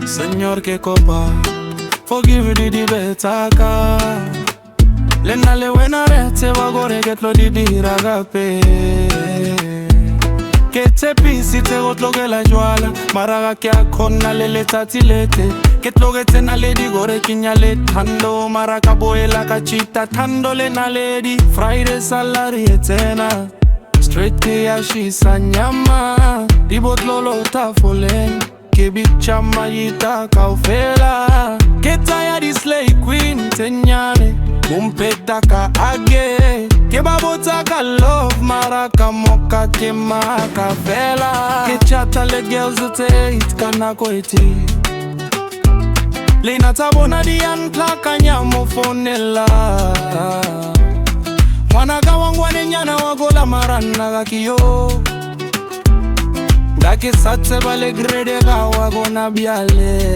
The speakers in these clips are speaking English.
Señor que copa, forgive the betaka. Lena le wena rete wagore get lo di ragape. Que te pisi te otlo que la juala, maraga que akona le tatilete. Que lo que te na lady gore kinyale tando, maraca boela cachita tando le na lady. Friday salary etena, straight to ya she sanyama. Di botlolo ta folen. Que bicha mayita kaufela. Que taya di slay queen tenyane. Mumpeta ka age. Que babota ka love maraka moka ke maka fela. Que chata le girls te it kanako iti. Le natabona di antla kanyamo fonela. Mwanaka wangwane nyana wagola marana gakiyo. Dake satse bale grede gawa gona biale.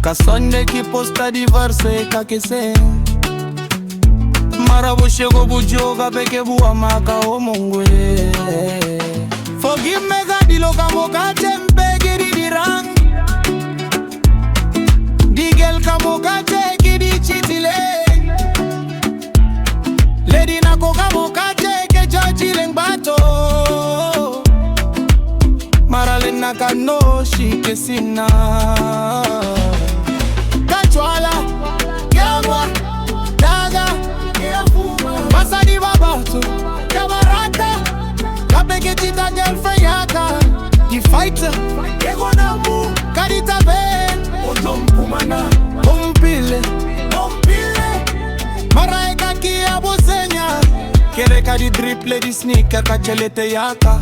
Kasonde ki posta diverse kakese. Marabo shego bujoga peke buwa maka omongwe. Forgive me gadi loka moka tempe giri dirang. Digel kamoka teki di chitile. Lady na koka moka teke chachileng bato. Maralena kano shike sina. Kachwala, yamwa, daga, masadi babato, kabarata, kapeke tita girlfriend yaka. The fighter, ego namu, karita ben, otompumana, ompile, maraeka kia bosenya. Kereka di triple di sneaker kachelete yaka.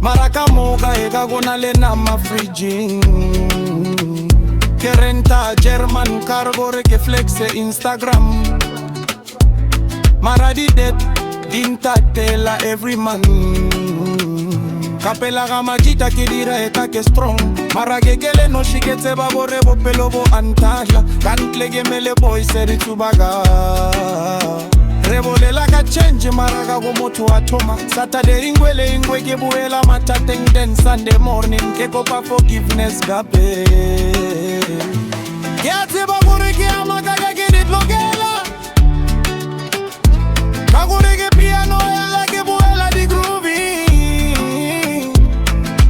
Maraka moga ega gona le nama fridging. Kerenta German cargo reke flexe Instagram. Maradi dead dinta tela every man. Kapela gama jita kidira eka ke strong. Marage kele no shikete babore bo pelobo antaja. Kantlege mele boy seri tubaga. Rebole la ka change maraga go moto atoma. Saturday ingwele ingwege buela mata tendance Sunday morning ke kopa forgiveness gape. Kiate bagure ki amaka ke dit logela. Bagure ke piano ela ke buela di groovy.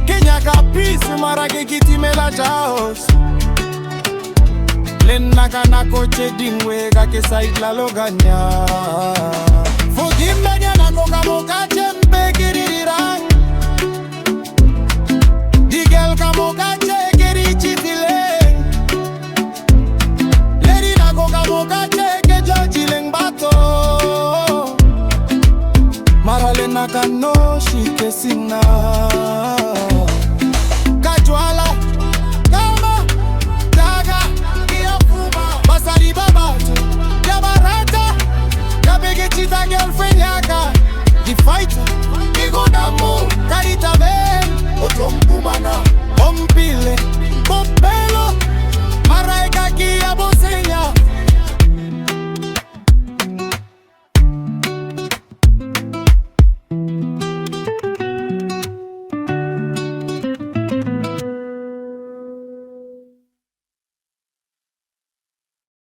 Kenya ka peace marage kiti mela chaos. Lena kana koche dingwe kake side la loganya. Forgive me nyana koka moka chempe kirirang. Digel ka moka chekiri chitile. Lady na koka moka cheke jojileng bato. Maralena kano shike sina. Kajwala girlfriend yaka. The fighter, ego namu, karita ben, otompumana, ompile.